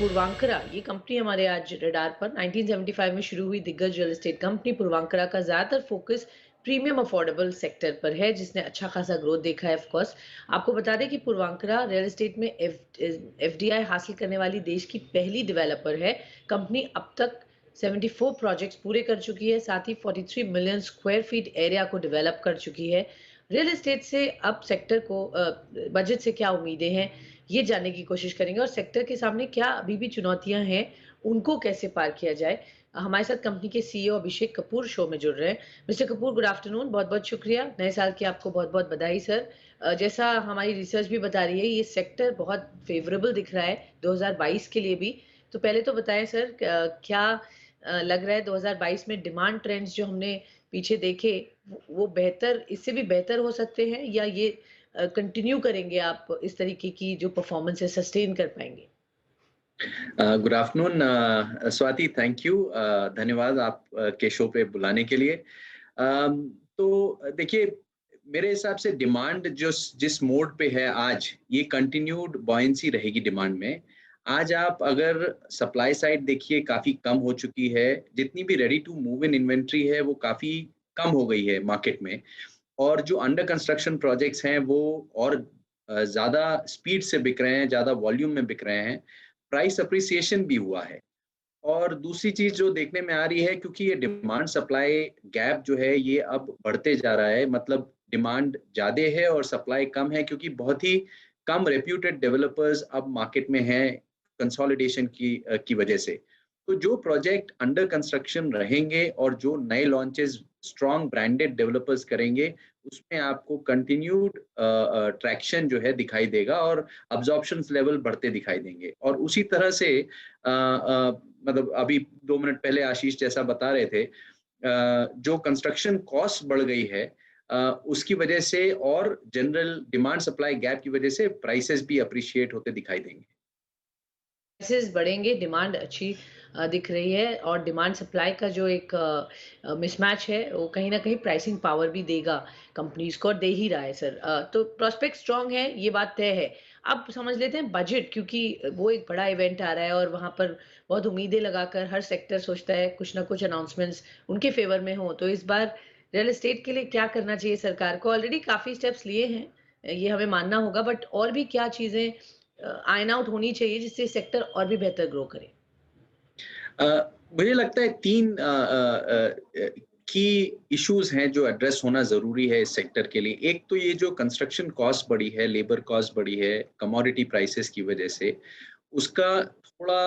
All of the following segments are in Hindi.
पूर्वांकरा ये कंपनी हमारे आज रडार पर 1975 में शुरू हुई दिग्गज रियल एस्टेट कंपनी पूर्वांकरा का ज्यादातर फोकस प्रीमियम अफोर्डेबल सेक्टर पर है, जिसने अच्छा खासा ग्रोथ देखा है। ऑफ कोर्स आपको बता दें कि पूर्वांकरा रियल एस्टेट में एफडीआई हासिल करने वाली देश की पहली डेवलपर है। कंपनी अब तक 74 प्रोजेक्ट्स पूरे कर चुकी है, साथ ही 43 मिलियन स्क्वायर फीट एरिया को डेवलप कर चुकी है। रियल एस्टेट से अब सेक्टर को बजट से क्या उम्मीदें हैं, ये जानने की कोशिश करेंगे और सेक्टर के सामने क्या अभी भी चुनौतियां हैं, उनको कैसे पार किया जाए। हमारे साथ कंपनी के सीईओ अभिषेक कपूर शो में जुड़ रहे हैं। मिस्टर कपूर, गुड आफ्टरनून, बहुत-बहुत शुक्रिया। नए साल की आपको बहुत-बहुत बधाई सर। जैसा हमारी रिसर्च भी बता रही है, ये सेक्टर बहुत फेवरेबल दिख रहा है 2022 के लिए भी। तो पहले तो बताएं सर, क्या लग रहा है 2022 में डिमांड ट्रेंड्स जो हमने पीछे देखे, वो बेहतर, इससे भी बेहतर हो सकते हैं, या ये कंटिन्यू करेंगे आप इस तरीके की जो परफॉर्मेंस है सस्टेन कर पाएंगे? Good afternoon Swati, thank you. धन्यवाद आप के शो पे बुलाने के लिए। तो देखिए, मेरे हिसाब से डिमांड जो जिस मोड पे है आज, ये कंटिन्यूड बॉयंसी रहेगी डिमांड में। आज आप अगर सप्लाई साइड देखिए, काफ़ी कम हो चुकी है। जितनी भी ready to move in inventory है वो काफ़ी कम हो गई है मार्केट में। और जो अंडर कंस्ट्रक्शन प्रोजेक्ट्स हैं वो और ज़्यादा स्पीड से बिक रहे हैं, ज़्यादा वॉल्यूम में बिक रहे हैं। प्राइस अप्रिसिएशन भी हुआ है। और दूसरी चीज़ जो देखने में आ रही है, क्योंकि ये डिमांड सप्लाई गैप जो है ये अब बढ़ते जा रहा है, मतलब डिमांड ज़्यादा है और सप्लाई कम है, क्योंकि बहुत ही कम रेप्यूटेड डेवलपर्स अब मार्केट में हैं कंसोलिडेशन की वजह से। तो जो प्रोजेक्ट अंडर कंस्ट्रक्शन रहेंगे और जो नए लॉन्चेस स्ट्रॉन्ग ब्रांडेड डेवलपर्स करेंगे, उसमें आपको कंटिन्यूड ट्रैक्शन जो है दिखाई देगा और अब्जॉर्प्शंस लेवल बढ़ते दिखाई देंगे। और उसी तरह से मतलब अभी 2 मिनट पहले आशीष जैसा बता रहे थे, जो कंस्ट्रक्शन कॉस्ट बढ़ गई है, उसकी वजह से और जनरल डिमांड सप्लाई गैप की वजह से प्राइसेस भी अप्रिशिएट होते दिखाई देंगे। प्राइसेस बढ़ेंगे, डिमांड अच्छी दिख रही है और डिमांड सप्लाई का जो एक मिसमैच है, वो कहीं न कहीं प्राइसिंग पावर भी देगा कंपनीज़ को, और दे ही रहा है सर। तो प्रोस्पेक्ट स्ट्रॉन्ग है, ये बात तय है। अब समझ लेते हैं बजट, क्योंकि वो एक बड़ा इवेंट आ रहा है और वहाँ पर बहुत उम्मीदें लगाकर हर सेक्टर सोचता है कुछ ना कुछ अनाउंसमेंट्स उनके फ़ेवर में हों। तो इस बार रियल एस्टेट के लिए क्या करना चाहिए सरकार को? ऑलरेडी काफ़ी स्टेप्स लिए हैं, ये हमें मानना होगा, बट और भी क्या चीज़ें आयन आउट होनी चाहिए जिससे सेक्टर और भी बेहतर ग्रो करे? अ, मुझे लगता है 3 की इश्यूज हैं जो एड्रेस होना ज़रूरी है इस सेक्टर के लिए। एक तो ये जो कंस्ट्रक्शन कॉस्ट बढ़ी है, लेबर कॉस्ट बढ़ी है, कमोडिटी प्राइसेस की वजह से, उसका थोड़ा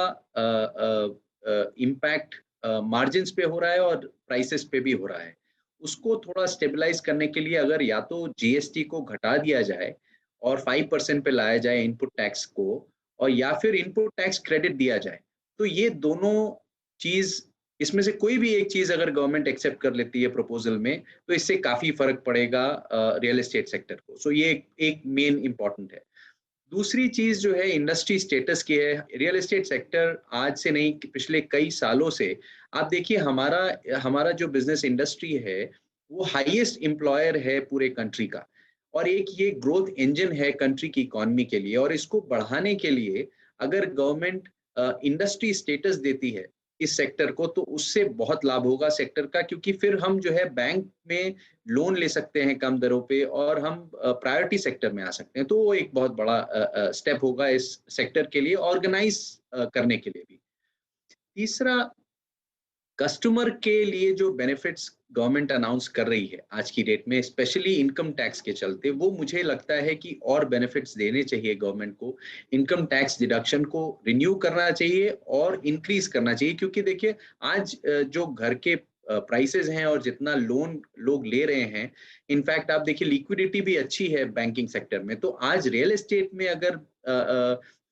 इम्पैक्ट मार्जिन्स पे हो रहा है और प्राइसेस पे भी हो रहा है। उसको थोड़ा स्टेबलाइज़ करने के लिए अगर या तो जीएसटी को घटा दिया जाए और 5% पे लाया जाए इनपुट टैक्स को, और या फिर इनपुट टैक्स क्रेडिट दिया जाए। तो ये दोनों चीज़, इसमें से कोई भी एक चीज़ अगर गवर्नमेंट एक्सेप्ट कर लेती है प्रपोज़ल में, तो इससे काफ़ी फ़र्क पड़ेगा रियल एस्टेट सेक्टर को। सो ये एक एक मेन इम्पोर्टेंट है। दूसरी चीज़ जो है इंडस्ट्री स्टेटस की है। रियल एस्टेट सेक्टर आज से नहीं, पिछले कई सालों से आप देखिए, हमारा हमारा जो बिज़नेस इंडस्ट्री है, वो हाईएस्ट एम्प्लॉयर है पूरे कंट्री का। और एक ये ग्रोथ इंजन है कंट्री की इकोनॉमी के लिए, और इसको बढ़ाने के लिए अगर गवर्नमेंट इंडस्ट्री स्टेटस देती है इस सेक्टर को, तो उससे बहुत लाभ होगा सेक्टर का, क्योंकि फिर हम जो है बैंक में लोन ले सकते हैं कम दरों पे और हम प्रायोरिटी सेक्टर में आ सकते हैं। तो वो एक बहुत बड़ा स्टेप होगा इस सेक्टर के लिए, ऑर्गेनाइज करने के लिए भी। तीसरा, कस्टमर के लिए जो बेनिफिट्स गवर्नमेंट अनाउंस कर रही है आज की डेट में, स्पेशली इनकम टैक्स के चलते, वो मुझे लगता है कि और बेनिफिट्स देने चाहिए गवर्नमेंट को। इनकम टैक्स डिडक्शन को रिन्यू करना चाहिए और इंक्रीज करना चाहिए, क्योंकि देखिए आज जो घर के प्राइसेस हैं और जितना लोन लोग ले रहे हैं, इनफैक्ट आप देखिए लिक्विडिटी भी अच्छी है बैंकिंग सेक्टर में। तो आज रियल एस्टेट में अगर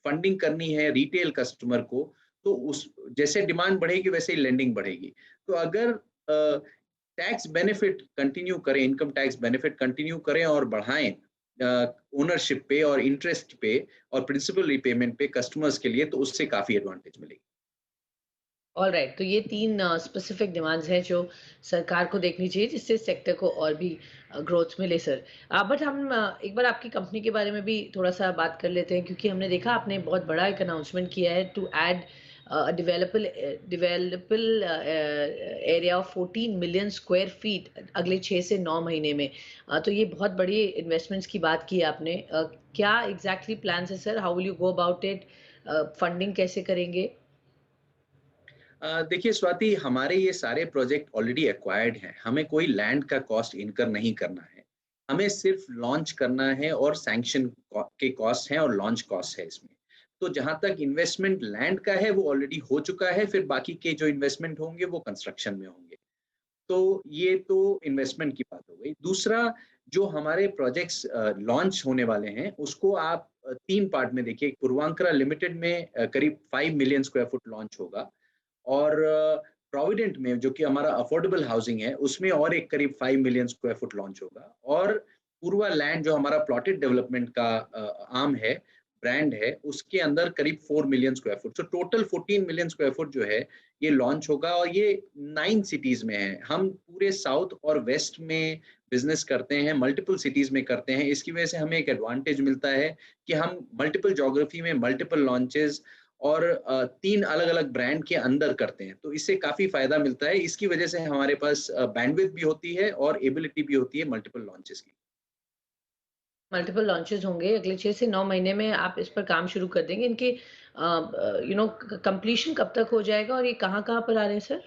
फंडिंग करनी है रिटेल कस्टमर को, तो उस जैसे डिमांड बढ़ेगी वैसे ही लेंडिंग बढ़ेगी। तो अगर टैक्स बेनिफिट कंटिन्यू करें, इनकम टैक्स बेनिफिट कंटिन्यू करें और बढ़ाएं ओनरशिप पे और इंटरेस्ट पे और प्रिंसिपल रिपेमेंट पे कस्टमर्स के लिए, तो उससे काफी एडवांटेज मिलेगी। ऑलराइट, तो ये 3 स्पेसिफिक डिमांड्स हैं जो सरकार को देखनी चाहिए जिससे सेक्टर को और भी ग्रोथ मिले सर। बट हम एक बार आपकी कंपनी के बारे में भी थोड़ा-सा बात कर लेते हैं क्योंकि हमने देखा आपने बहुत बड़ा एक अनाउंसमेंट किया है to add developable area of 14 million square feet अगले 6 से 9 महीने में। तो ये बहुत बड़ी इन्वेस्टमेंट्स की बात की आपने। क्या एग्ज़ैक्टली प्लान्स है sir? How will you go about it? Funding कैसे करेंगे? देखिए स्वाति, हमारे ये सारे प्रोजेक्ट ऑलरेडी एक्वायर्ड हैं, हमें कोई लैंड का कॉस्ट इनकर नहीं करना है। हमें सिर्फ लॉन्च करना है और सैंक्शन के कॉस्ट हैं और लॉन्च कॉस्ट है इसमें। तो जहाँ तक इन्वेस्टमेंट लैंड का है वो ऑलरेडी हो चुका है, फिर बाकी के जो इन्वेस्टमेंट होंगे वो कंस्ट्रक्शन में होंगे। तो ये तो इन्वेस्टमेंट की बात हो गई। दूसरा, जो हमारे प्रोजेक्ट्स लॉन्च होने वाले हैं, उसको आप 3 पार्ट में देखिए। पूर्वांकरा लिमिटेड में करीब 5 मिलियन स्क्वायर फुट लॉन्च होगा और प्रोविडेंट में जो कि हमारा अफोर्डेबल हाउसिंग है, उसमें और एक करीब 5 मिलियन स्क्वायर फुट लॉन्च होगा और पूर्वा लैंड जो हमारा प्लॉटेड डेवलपमेंट का आर्म है, ब्रांड है, उसके अंदर करीब 4 million square foot. So total 14 million square foot जो है, ये लॉन्च होगा और ये 9 सिटीज़ में है। हम पूरे साउथ और वेस्ट में बिज़नेस करते हैं, मल्टीपल सिटीज़ में करते हैं। इसकी वजह से हमें एक एडवांटेज मिलता है कि हम मल्टीपल ज्योग्राफी में मल्टीपल लॉन्चेस और 3 अलग-अलग ब्रांड के अंदर करते हैं, तो इससे काफ़ी फ़ायदा मिलता है। इसकी वजह से हमारे पास बैंडविड्थ भी होती है और एबिलिटी भी होती है मल्टीपल लॉन्चेस की। मल्टीपल लॉन्चेस होंगे अगले 6 से 9 महीने में आप इस पर काम शुरू कर देंगे। इनके कंप्लीशन कब तक हो जाएगा और ये कहाँ-कहाँ पर आ रहे हैं सर?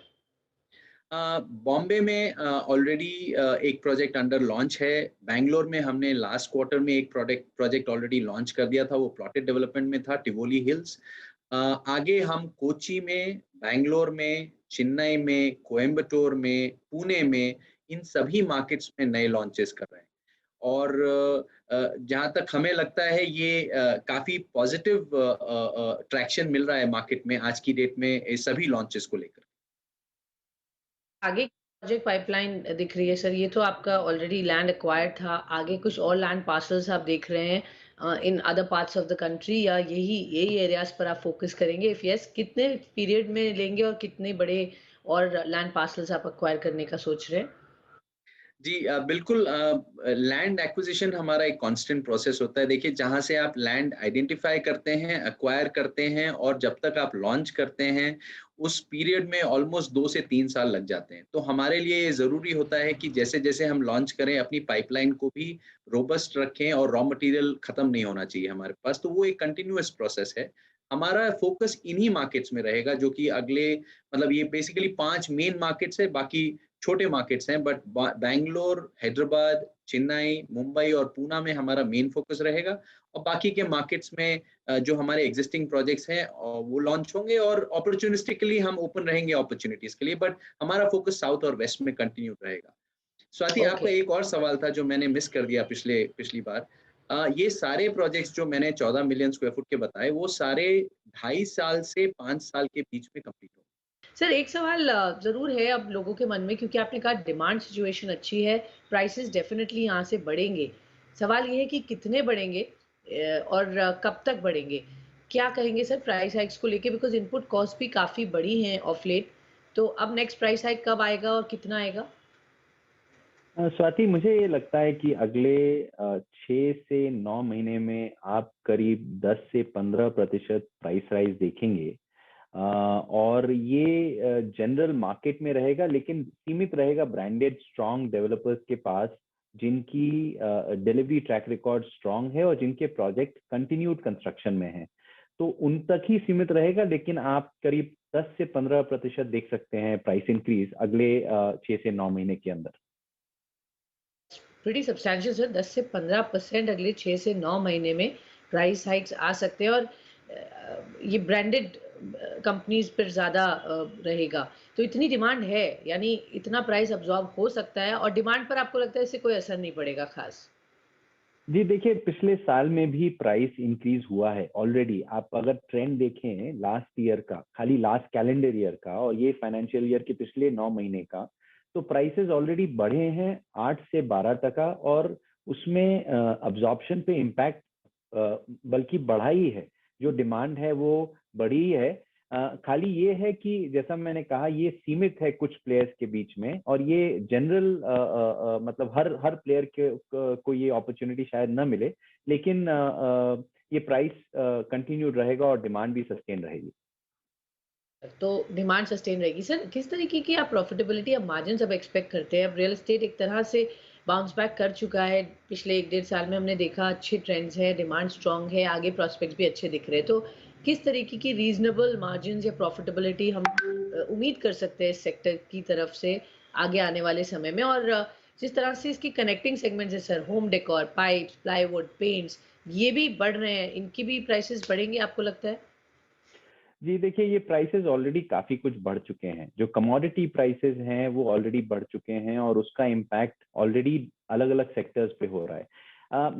बॉम्बे में ऑलरेडी एक प्रोजेक्ट अंडर लॉन्च है। बैंगलोर में हमने लास्ट क्वार्टर में एक प्रोजेक्ट ऑलरेडी लॉन्च कर दिया था, वो प्लॉटेड डेवलपमेंट में था, टिवोली हिल्स। आगे हम कोच्चि में, बैंगलोर में, चेन्नई में, कोयंबटूर में, पुणे में, इन सभी मार्केट्स में नए लॉन्चेस कर रहे हैं। और जहाँ तक हमें लगता है ये काफ़ी पॉजिटिव ट्रैक्शन मिल रहा है मार्केट में आज की डेट में ये सभी लॉन्चेस को लेकर। आगे प्रोजेक्ट पाइपलाइन दिख रही है सर, ये तो आपका ऑलरेडी लैंड एक्वायर्ड था, आगे कुछ और लैंड पार्सल्स आप देख रहे हैं in other parts of the country या यही यही एरियाज़ पर आप फोकस करेंगे? इफ यस कितने पीरियड में लेंगे और कितने बड़े और लैंड पार्सल्स आप एक्वायर करने का सोच रहे हैं? जी बिल्कुल लैंड एक्विजिशन हमारा एक कांस्टेंट प्रोसेस होता है। देखिए जहाँ से आप लैंड आइडेंटिफाई करते हैं, एक्वायर करते हैं और जब तक आप लॉन्च करते हैं, उस पीरियड में ऑलमोस्ट 2 से 3 साल लग जाते हैं। तो हमारे लिए ये ज़रूरी होता है कि जैसे-जैसे हम लॉन्च करें, अपनी पाइपलाइन को भी रोबस्ट रखें और रॉ मटेरियल खत्म नहीं होना चाहिए हमारे पास। तो वो एक कंटीन्यूअस प्रोसेस है। हमारा फोकस इन्हीं मार्केट्स में रहेगा जो कि अगले मतलब ये बेसिकली 5 मेन मार्केट्स है, बाकी छोटे मार्केट्स हैं बट बैंगलोर, हैदराबाद, चेन्नई, मुंबई और पूना में हमारा मेन फोकस रहेगा और बाकी के मार्केट्स में जो हमारे एग्जिस्टिंग प्रोजेक्ट्स हैं वो लॉन्च होंगे और अपॉर्चुनिस्टिकली हम ओपन रहेंगे अपॉर्चुनिटीज के लिए बट हमारा फोकस साउथ और वेस्ट में कंटिन्यू रहेगा। स्वाति, ओके। आपका एक और सवाल था जो मैंने मिस कर दिया पिछली बार। ये सारे प्रोजेक्ट्स जो मैंने 14 मिलियन स्क्वायर फुट के बताए वो सारे 2.5 साल से 5 साल के बीच में कंप्लीट होंगे। सर एक सवाल ज़रूर है अब लोगों के मन में क्योंकि आपने कहा डिमांड सिचुएशन अच्छी है, प्राइसेज़ डेफ़िनेटली यहाँ से बढ़ेंगे। सवाल ये है कि कितने बढ़ेंगे और कब तक बढ़ेंगे? क्या कहेंगे सर प्राइस हाइक्स को लेके बिकॉज़ इनपुट कॉस्ट भी काफ़ी बढ़ी हैं ऑफ लेट, तो अब नेक्स्ट प्राइस हाइक कब आएगा और कितना आएगा? स्वाति, मुझे ये लगता है कि अगले 6 से 9 महीने में आप करीब 10 से 15% प्राइस राइज देखेंगे। और ये जनरल मार्केट में रहेगा लेकिन सीमित रहेगा ब्रांडेड स्ट्रॉन्ग डेवलपर्स के पास जिनकी डिलीवरी ट्रैक रिकॉर्ड स्ट्रॉन्ग है और जिनके प्रोजेक्ट कंटिन्यूड कंस्ट्रक्शन में है। तो उन तक ही सीमित रहेगा लेकिन आप करीब 10 से 15% देख सकते हैं प्राइस इंक्रीज अगले 6 से 9 महीने के अंदर। प्रीटी सब्सटैंशियल सर 10 से 15% अगले 6 से 9 महीने में प्राइस हाइक्स आ सकते हैं और ये ब्रांडेड कंपनीज पर ज़्यादा रहेगा। तो इतनी डिमांड है यानी इतना प्राइस अब्ज़ॉर्ब हो सकता है और डिमांड पर आपको लगता है इससे कोई असर नहीं पड़ेगा ख़ास? जी देखिए, पिछले साल में भी प्राइस इंक्रीज हुआ है ऑलरेडी। आप अगर ट्रेंड देखें लास्ट ईयर का, खाली लास्ट कैलेंडर ईयर का और ये फाइनेंशियल ईयर के पिछले 9 महीने का, तो प्राइसेस ऑलरेडी बढ़े हैं 8 से 12 टका और उसमें अब्जॉर्प्शन पे इम्पैक्ट बल्कि बढ़ा ही है। जो डिमांड है वो बढ़ी है। खाली ये है कि जैसा मैंने कहा ये सीमित है कुछ प्लेयर्स के बीच में, और ये जनरल मतलब हर प्लेयर को ये अपॉर्चुनिटी शायद न मिले, लेकिन ये प्राइस कंटिन्यूड रहेगा और डिमांड भी सस्टेन रहेगी। तो डिमांड सस्टेन रहेगी। सर, किस तरीके की आप प्रॉफिटेबिलिटी या मार्जिन्स अब एक्सपेक्ट करते हैं? अब रियल एस्टेट एक तरह से बाउंस बैक कर चुका है। पिछले 1 डेढ़ साल में हमने देखा अच्छे ट्रेंड्स हैं, डिमांड स्ट्रॉन्ग है, आगे प्रॉस्पेक्ट्स भी अच्छे दिख रहे हैं। तो किस तरीके की रीज़नेबल मार्जिन्स या प्रॉफिटेबिलिटी हम उम्मीद कर सकते हैं इस सेक्टर की तरफ से आगे आने वाले समय में? और जिस तरह से इसकी कनेक्टिंग सेगमेंट्स हैं sir, home decor, pipes, plywood, paints, ये भी बढ़ रहे हैं। इनकी भी प्राइसेज़ बढ़ेंगी आपको लगता है? जी देखिए, ये प्राइसेस ऑलरेडी काफी कुछ बढ़ चुके हैं। जो कमोडिटी प्राइसेस हैं वो ऑलरेडी बढ़ चुके हैं, और उसका इम्पैक्ट ऑलरेडी अलग अलग सेक्टर्स पे हो रहा है।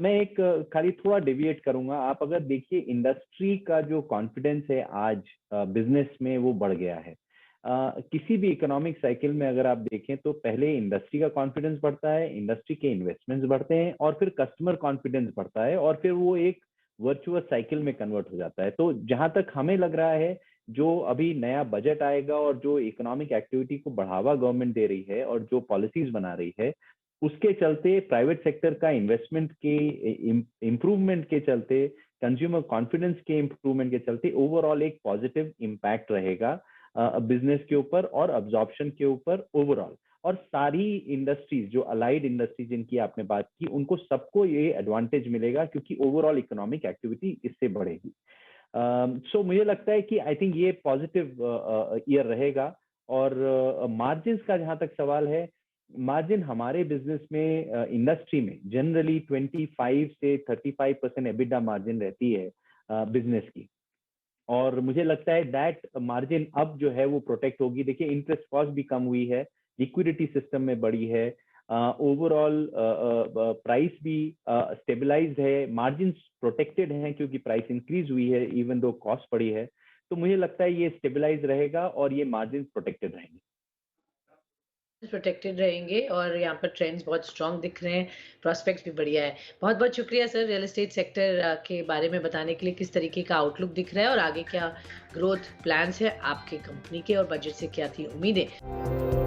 मैं एक खाली थोड़ा डेविएट करूंगा। आप अगर देखिए इंडस्ट्री का जो कॉन्फिडेंस है आज बिजनेस में, वो बढ़ गया है। किसी भी इकोनॉमिक साइकिल में अगर आप देखें तो पहले इंडस्ट्री का कॉन्फिडेंस बढ़ता है, इंडस्ट्री के इन्वेस्टमेंट्स बढ़ते हैं, और फिर कस्टमर कॉन्फिडेंस बढ़ता है, और फिर वो एक वर्चुअस साइकिल में कन्वर्ट हो जाता है। तो जहां तक हमें लग रहा है, जो अभी नया बजट आएगा और जो इकोनॉमिक एक्टिविटी को बढ़ावा गवर्नमेंट दे रही है और जो पॉलिसीज बना रही है, उसके चलते प्राइवेट सेक्टर का इन्वेस्टमेंट के इम्प्रूवमेंट के चलते, कंज्यूमर कॉन्फिडेंस के इम्प्रूवमेंट के चलते ओवरऑल एक पॉजिटिव इम्पैक्ट रहेगा बिजनेस के ऊपर और अब्जॉर्प्शन के ऊपर ओवरऑल। और सारी इंडस्ट्रीज, जो अलाइड इंडस्ट्रीज जिनकी आपने बात की, उनको सबको ये एडवांटेज मिलेगा, क्योंकि ओवरऑल इकोनॉमिक एक्टिविटी इससे बढ़ेगी। सो मुझे लगता है कि आई थिंक ये पॉजिटिव ईयर रहेगा। और मार्जिन का जहां तक सवाल है, मार्जिन हमारे बिजनेस में इंडस्ट्री में जनरली 25 से 35% एबिटा मार्जिन रहती है बिजनेस की। और मुझे लगता है दैट मार्जिन अब जो है वो प्रोटेक्ट होगी। देखिए इंटरेस्ट कॉस्ट भी कम हुई है, लिक्विडिटी सिस्टम में बढ़ी है, ओवरऑल प्राइस भी स्टेबलाइज्ड है, मार्जिन प्रोटेक्टेड हैं क्योंकि प्राइस इंक्रीज हुई है इवन दो कॉस्ट बढ़ी है। तो मुझे लगता है ये स्टेबलाइज रहेगा और ये मार्जिन प्रोटेक्टेड रहेंगे। प्रोटेक्टेड रहेंगे और यहाँ पर ट्रेंड्स बहुत स्ट्रॉन्ग दिख रहे हैं, प्रॉस्पेक्ट्स भी बढ़िया है। बहुत-बहुत शुक्रिया सर रियल एस्टेट सेक्टर के बारे में बताने के लिए, किस तरीके का आउटलुक दिख रहा है और आगे क्या ग्रोथ प्लान्स है आपकी कंपनी के और बजट से क्या थी उम्मीदें।